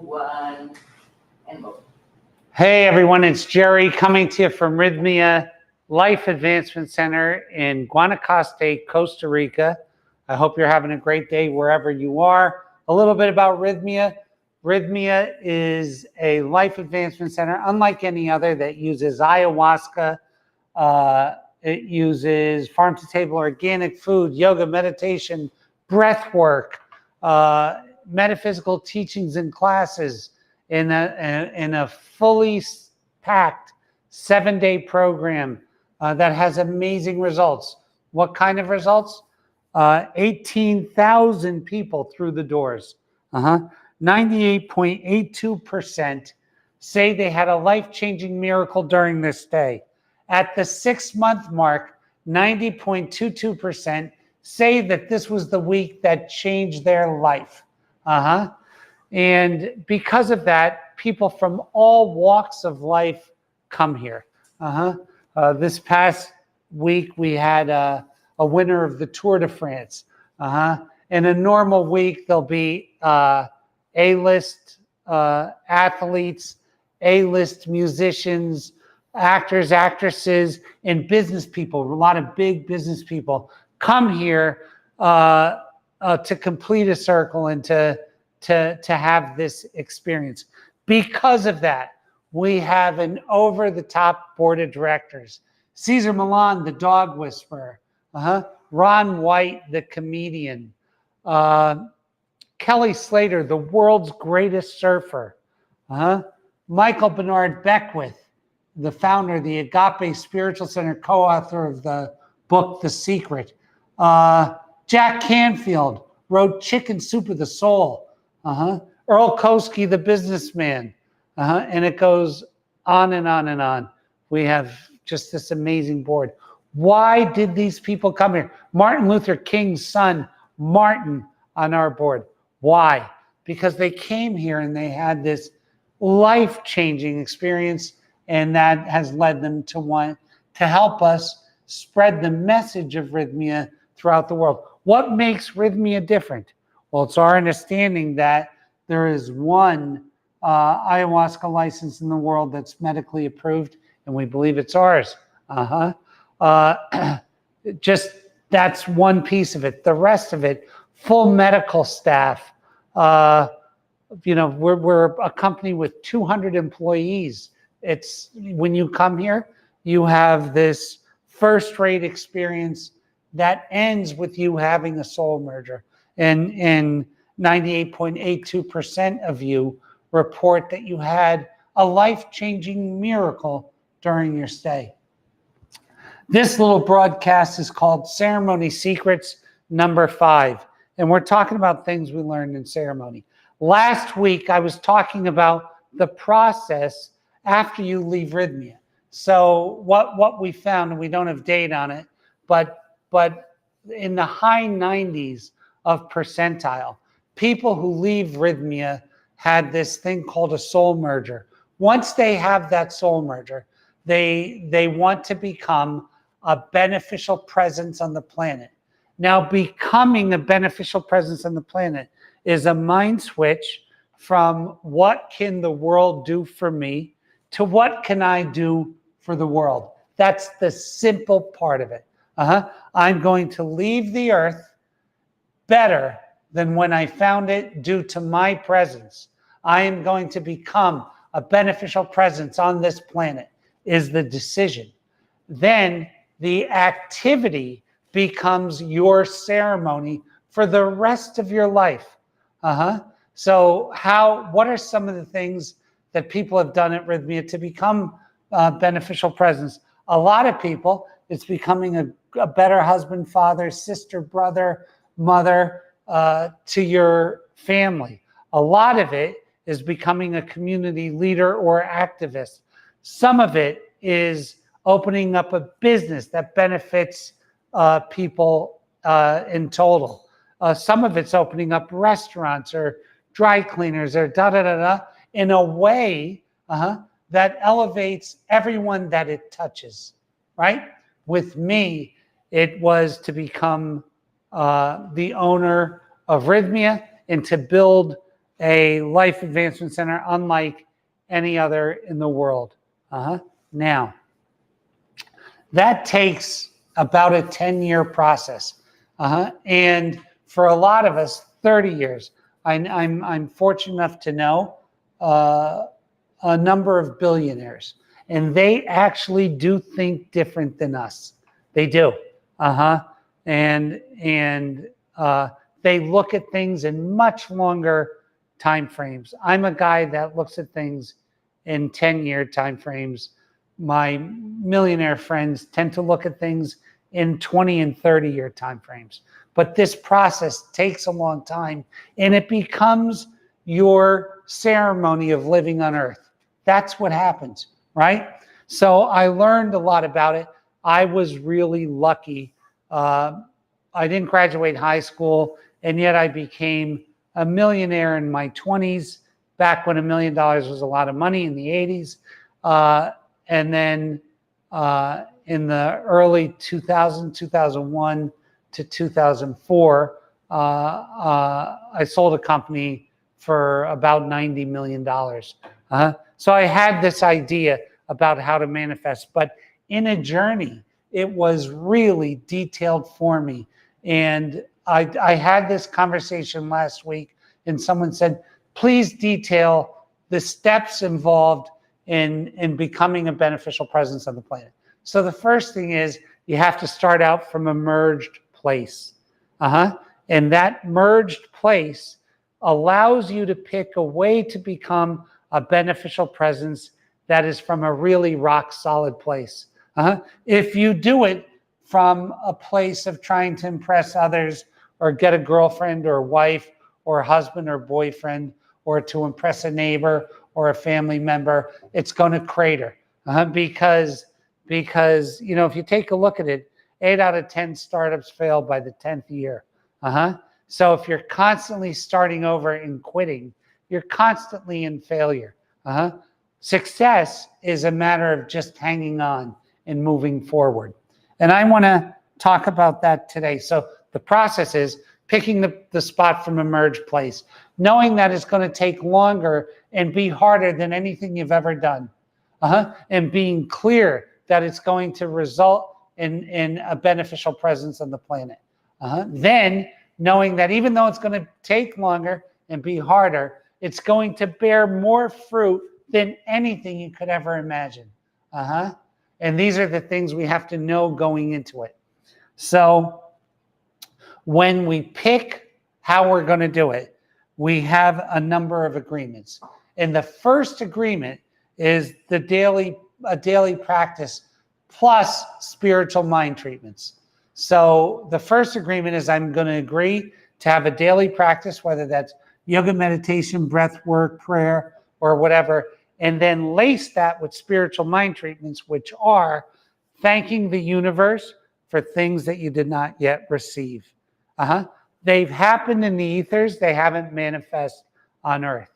1, and go. Hey everyone, it's Jerry coming to you from Rythmia Life Advancement Center in Guanacaste, Costa Rica. I hope you're having a great day wherever you are. A little bit about Rythmia. Rythmia is a life advancement center unlike any other that uses ayahuasca. It uses farm-to-table organic food, yoga, meditation, breath work, metaphysical teachings and classes in a fully packed 7-day program that has amazing results. What kind of results? 18,000 people through the doors. 98.82% say they had a life-changing miracle during this day. At the 6-month mark, 90.22% say that this was the week that changed their life. And because of that, people from all walks of life come here. This past week, we had a winner of the Tour de France. In a normal week, there'll be A-list athletes, A-list musicians, actors, actresses, and business people. A lot of big business people come here to complete a circle and to have this experience. Because of that, we have an over-the-top board of directors. Cesar Millan, the dog whisperer. Ron White, the comedian. Kelly Slater, the world's greatest surfer. Michael Bernard Beckwith, the founder of the Agape Spiritual Center, co-author of the book, The Secret. Jack Canfield wrote Chicken Soup of the Soul. Earl Koski, the businessman. And it goes on and on and on. We have just this amazing board. Why did these people come here? Martin Luther King's son, Martin, on our board. Why? Because they came here and they had this life-changing experience, and that has led them to want to help us spread the message of Rythmia throughout the world. What makes Rythmia different? Well, it's our understanding that there is one ayahuasca license in the world that's medically approved, and we believe it's ours. Just that's one piece of it. The rest of it, full medical staff. We're a company with 200 employees. It's when you come here, you have this first-rate experience that ends with you having a soul merger. And 98.82% of you report that you had a life-changing miracle during your stay. This little broadcast is called Ceremony Secrets number 5. And we're talking about things we learned in ceremony. Last week, I was talking about the process after you leave Rythmia. So what we found, and we don't have data on it, but in the high 90s of percentile, people who leave Rythmia had this thing called a soul merger. Once they have that soul merger, they want to become a beneficial presence on the planet. Now, becoming a beneficial presence on the planet is a mind switch from what can the world do for me to what can I do for the world. That's the simple part of it. I'm going to leave the earth better than when I found it due to my presence. I am going to become a beneficial presence on this planet is the decision. Then the activity becomes your ceremony for the rest of your life. So what are some of the things that people have done at Rythmia to become beneficial presence? A lot of people, it's becoming a better husband, father, sister, brother, mother to your family. A lot of it is becoming a community leader or activist. Some of it is opening up a business that benefits people in total. Some of it's opening up restaurants or dry cleaners or in a way that elevates everyone that it touches, right? With me, it was to become the owner of Rythmia and to build a life advancement center unlike any other in the world. Now, that takes about a 10-year process. And for a lot of us, 30 years. I'm fortunate enough to know a number of billionaires, and they actually do think different than us. They do. And they look at things in much longer time frames. I'm a guy that looks at things in 10-year time frames. My millionaire friends tend to look at things in 20 and 30-year time frames. But this process takes a long time, and it becomes your ceremony of living on earth. That's what happens, right? So I learned a lot about it. I was really lucky. I didn't graduate high school, and yet I became a millionaire in my 20s, back when $1 million was a lot of money in the 80s. And then in the early 2001 to 2004, I sold a company for about $90 million. So I had this idea about how to manifest, but in a journey, it was really detailed for me. And I had this conversation last week, and someone said, please detail the steps involved in becoming a beneficial presence on the planet. So the first thing is you have to start out from a merged place. And that merged place allows you to pick a way to become a beneficial presence that is from a really rock solid place. If you do it from a place of trying to impress others or get a girlfriend or wife or husband or boyfriend, or to impress a neighbor or a family member, it's going to crater. Because you know, if you take a look at it, 8 out of 10 startups fail by the 10th year. So if you're constantly starting over and quitting, you're constantly in failure. Success is a matter of just hanging on and moving forward. And I want to talk about that today. So the process is picking the spot from a merged place, knowing that it's going to take longer and be harder than anything you've ever done, and being clear that it's going to result in a beneficial presence on the planet. Then knowing that even though it's going to take longer and be harder, it's going to bear more fruit than anything you could ever imagine. And these are the things we have to know going into it. So when we pick how we're going to do it, we have a number of agreements. And the first agreement is a daily practice plus spiritual mind treatments. So the first agreement is I'm going to agree to have a daily practice, whether that's yoga, meditation, breath work, prayer, or whatever, and then lace that with spiritual mind treatments, which are thanking the universe for things that you did not yet receive. They've happened in the ethers. They haven't manifest on earth.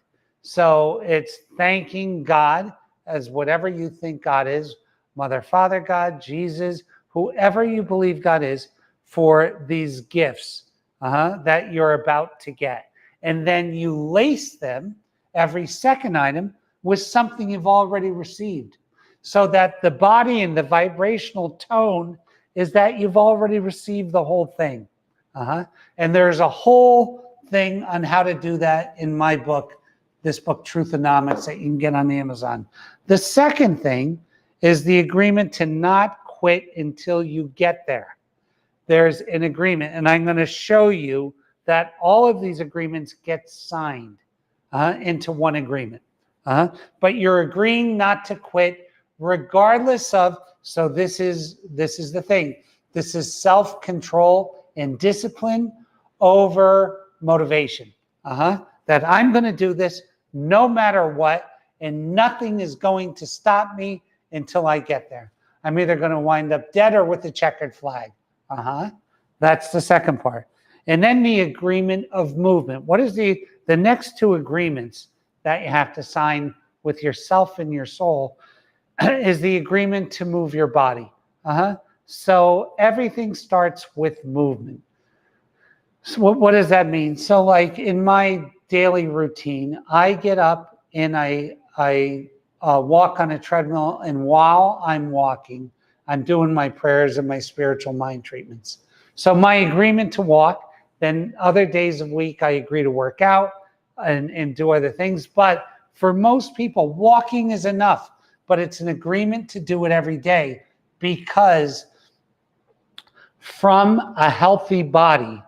So it's thanking God as whatever you think God is, Mother, Father, God, Jesus, whoever you believe God is, for these gifts that you're about to get. And then you lace them, every second item, with something you've already received, so that the body and the vibrational tone is that you've already received the whole thing. And there's a whole thing on how to do that in my book, this book, Truthonomics, that you can get on Amazon. The second thing is the agreement to not quit until you get there. There's an agreement, and I'm going to show you that all of these agreements get signed into one agreement. But you're agreeing not to quit regardless of, so this is the thing. This is self-control and discipline over motivation. That I'm going to do this no matter what, and nothing is going to stop me until I get there. I'm either going to wind up dead or with a checkered flag. That's the second part. And then the agreement of movement. What is the next two agreements that you have to sign with yourself and your soul is the agreement to move your body. So everything starts with movement. So what does that mean? So like in my daily routine. I get up and I walk on a treadmill, and while I'm walking, I'm doing my prayers and my spiritual mind treatments. So my agreement to walk, then other days of week, I agree to work out and do other things. But for most people, walking is enough, but it's an agreement to do it every day, because from a healthy body,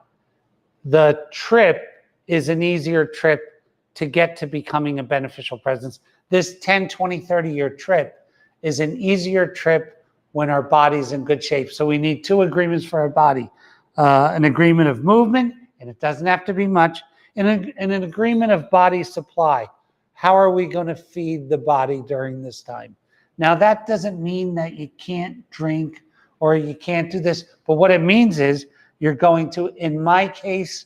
the trip is an easier trip to get to becoming a beneficial presence. This 10, 20, 30-year trip is an easier trip when our body's in good shape. So we need two agreements for our body. An agreement of movement, and it doesn't have to be much, and an agreement of body supply. How are we going to feed the body during this time? Now, that doesn't mean that you can't drink or you can't do this, but what it means is you're going to, in my case,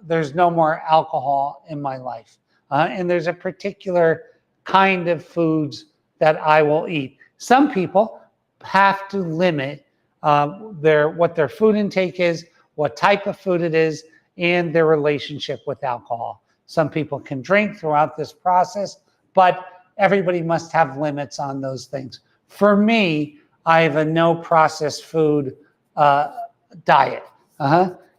there's no more alcohol in my life. And there's a particular kind of foods that I will eat. Some people have to limit what their food intake is, what type of food it is, and their relationship with alcohol. Some people can drink throughout this process, but everybody must have limits on those things. For me, I have a no processed food diet.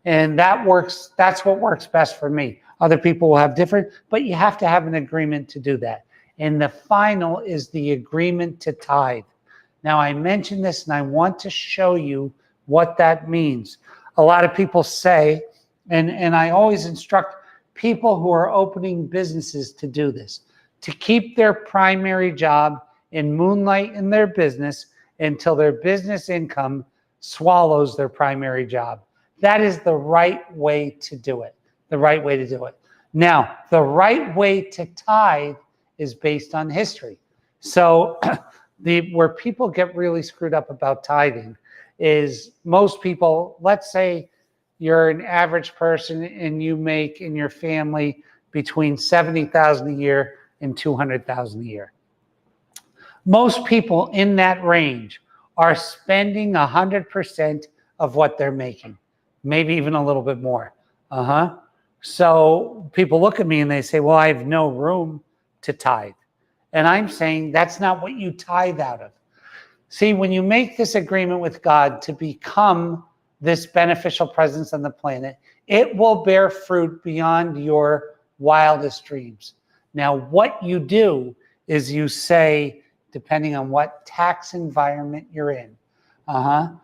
And that works. That's what works best for me. Other people will have different, but you have to have an agreement to do that. And the final is the agreement to tithe. Now, I mentioned this and I want to show you what that means. A lot of people say, and I always instruct people who are opening businesses to do this, to keep their primary job and moonlight in their business until their business income swallows their primary job. That is the right way to do it. The right way to do it. Now, the right way to tithe is based on history. So where people get really screwed up about tithing is most people, let's say you're an average person and you make in your family between $70,000 a year and $200,000 a year. Most people in that range are spending 100% of what they're making, maybe even a little bit more. So people look at me and they say, well, I have no room to tithe. And I'm saying that's not what you tithe out of. See, when you make this agreement with God to become this beneficial presence on the planet, it will bear fruit beyond your wildest dreams. Now, what you do is you say, depending on what tax environment you're in, and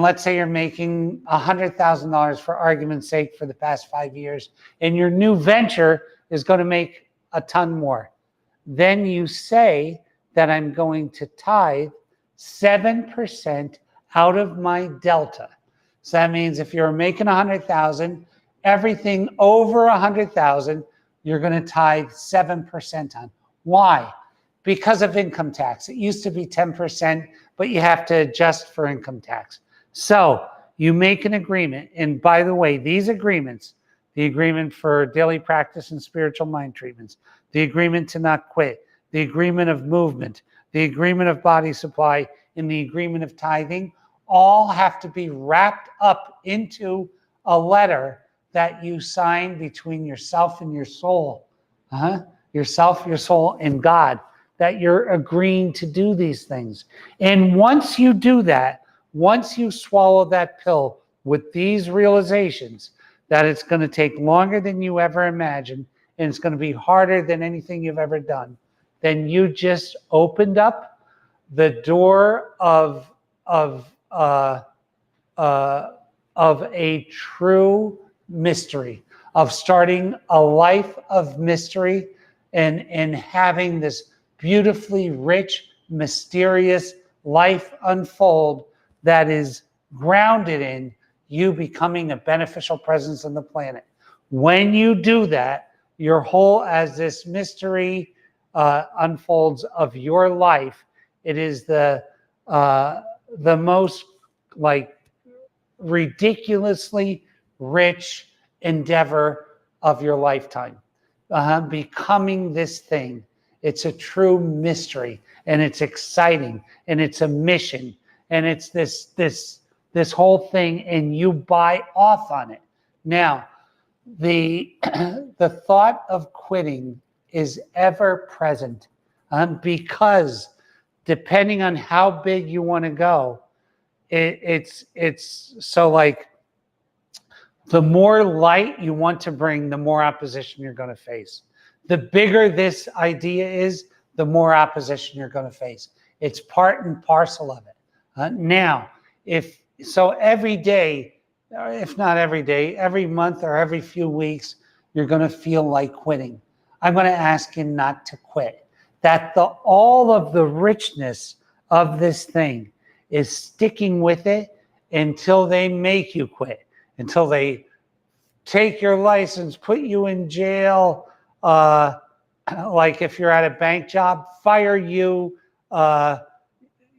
let's say you're making $100,000 for argument's sake for the past 5 years, and your new venture is going to make a ton more. Then you say that I'm going to tithe 7% out of my delta. So that means if you're making 100,000, everything over 100,000, you're going to tithe 7% on. Why? Because of income tax. It used to be 10%, but you have to adjust for income tax. So you make an agreement. And by the way, these agreements, the agreement for daily practice and spiritual mind treatments, the agreement to not quit, the agreement of movement, the agreement of body supply, and the agreement of tithing, all have to be wrapped up into a letter that you sign between yourself and your soul. Yourself, your soul, and God, that you're agreeing to do these things. And once you do that, once you swallow that pill with these realizations, that it's going to take longer than you ever imagined, and it's going to be harder than anything you've ever done, then you just opened up the door of a true mystery, of starting a life of mystery and having this beautifully rich, mysterious life unfold that is grounded in you becoming a beneficial presence on the planet. When you do that, your whole, as this mystery unfolds of your life, it is the most ridiculously rich endeavor of your lifetime. Becoming this thing. It's a true mystery, and it's exciting, and it's a mission, and it's this whole thing, and you buy off on it. Now, the the thought of quitting is ever present, because depending on how big you want to go, it's so like the more light you want to bring, the more opposition you're going to face. The bigger this idea is, the more opposition you're going to face. It's part and parcel of it. Now, if so, every day, if not every day, every month or every few weeks, you're going to feel like quitting. I'm going to ask you not to quit. That all of the richness of this thing is sticking with it until they make you quit, until they take your license, put you in jail, like if you're at a bank job, fire you,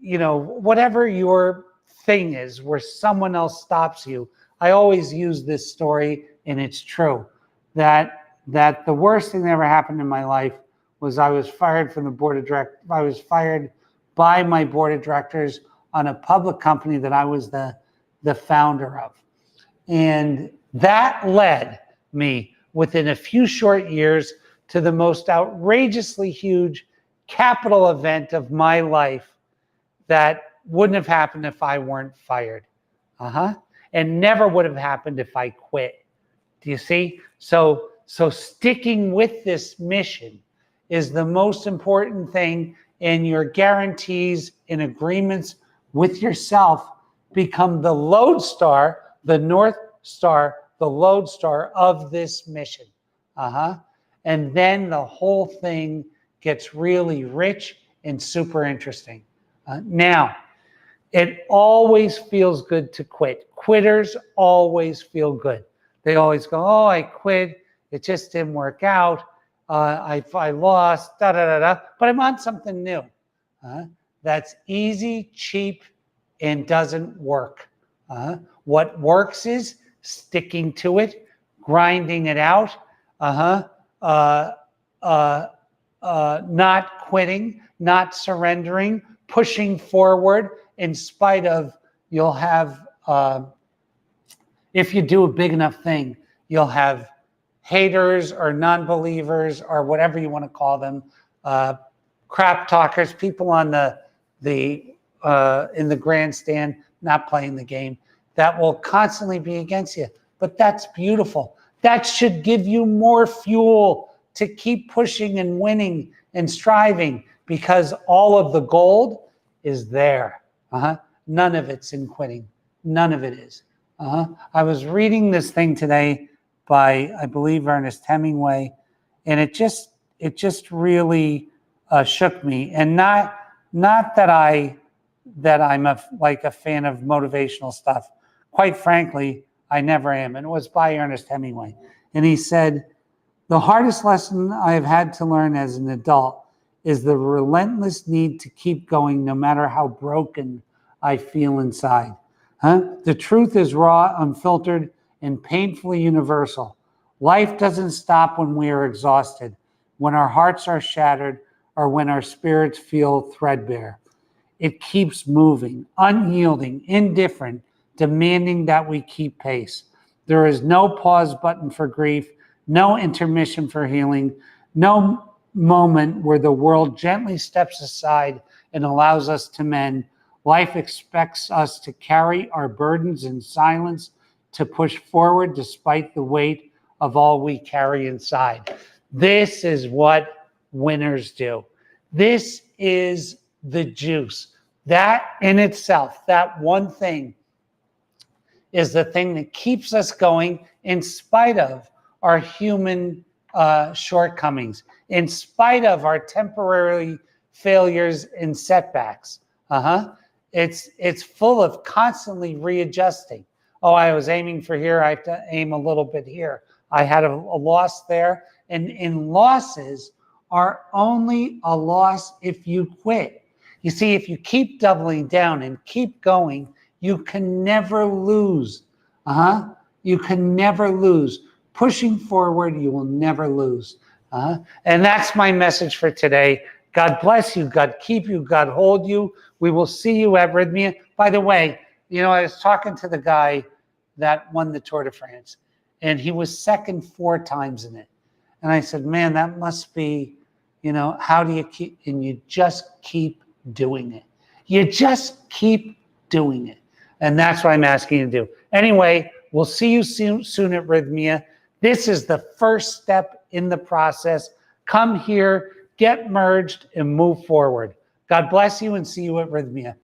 whatever your thing is where someone else stops you. I always use this story, and it's true, that the worst thing that ever happened in my life was I was fired from the board of directors. I was fired by my board of directors on a public company that I was the founder of. And that led me within a few short years to the most outrageously huge capital event of my life that wouldn't have happened if I weren't fired. And never would have happened if I quit. Do you see? So sticking with this mission is the most important thing, and your guarantees and agreements with yourself become the lodestar, the North Star, the lodestar of this mission. And then the whole thing gets really rich and super interesting. Now, it always feels good to quit. Quitters always feel good. They always go, oh, I quit. It just didn't work out. I lost, but I'm on something new. That's easy, cheap, and doesn't work. What works is sticking to it, grinding it out, not quitting, not surrendering, pushing forward in spite of, you'll have, if you do a big enough thing, you'll have haters or non-believers or whatever you want to call them, crap talkers, people on in the grandstand not playing the game, that will constantly be against you. But that's beautiful. That should give you more fuel to keep pushing and winning and striving, because all of the gold is there. None of it's in quitting. None of it is. I was reading this thing today by, I believe, Ernest Hemingway, and it just really shook me. And not that I'm a fan of motivational stuff. Quite frankly, I never am. And it was by Ernest Hemingway. And he said, the hardest lesson I have had to learn as an adult is the relentless need to keep going no matter how broken I feel inside. The truth is raw, unfiltered, and painfully universal. Life doesn't stop when we are exhausted, when our hearts are shattered, or when our spirits feel threadbare. It keeps moving, unyielding, indifferent, demanding that we keep pace. There is no pause button for grief, no intermission for healing, no moment where the world gently steps aside and allows us to mend. Life expects us to carry our burdens in silence, to push forward despite the weight of all we carry inside. This is what winners do. This is the juice. That in itself, that one thing, is the thing that keeps us going in spite of our human shortcomings, in spite of our temporary failures and setbacks. It's full of constantly readjusting. Oh, I was aiming for here. I have to aim a little bit here. I had a loss there. And losses are only a loss if you quit. You see, if you keep doubling down and keep going, you can never lose. You can never lose. Pushing forward, you will never lose. And that's my message for today. God bless you. God keep you. God hold you. We will see you at Rythmia. By the way, I was talking to the guy that won the Tour de France, and he was second 4 times in it. And I said, man, that must be, how do you keep, and you just keep doing it. You just keep doing it. And that's what I'm asking you to do. Anyway, we'll see you soon at Rythmia. This is the first step in the process. Come here, get merged, and move forward. God bless you, and see you at Rythmia.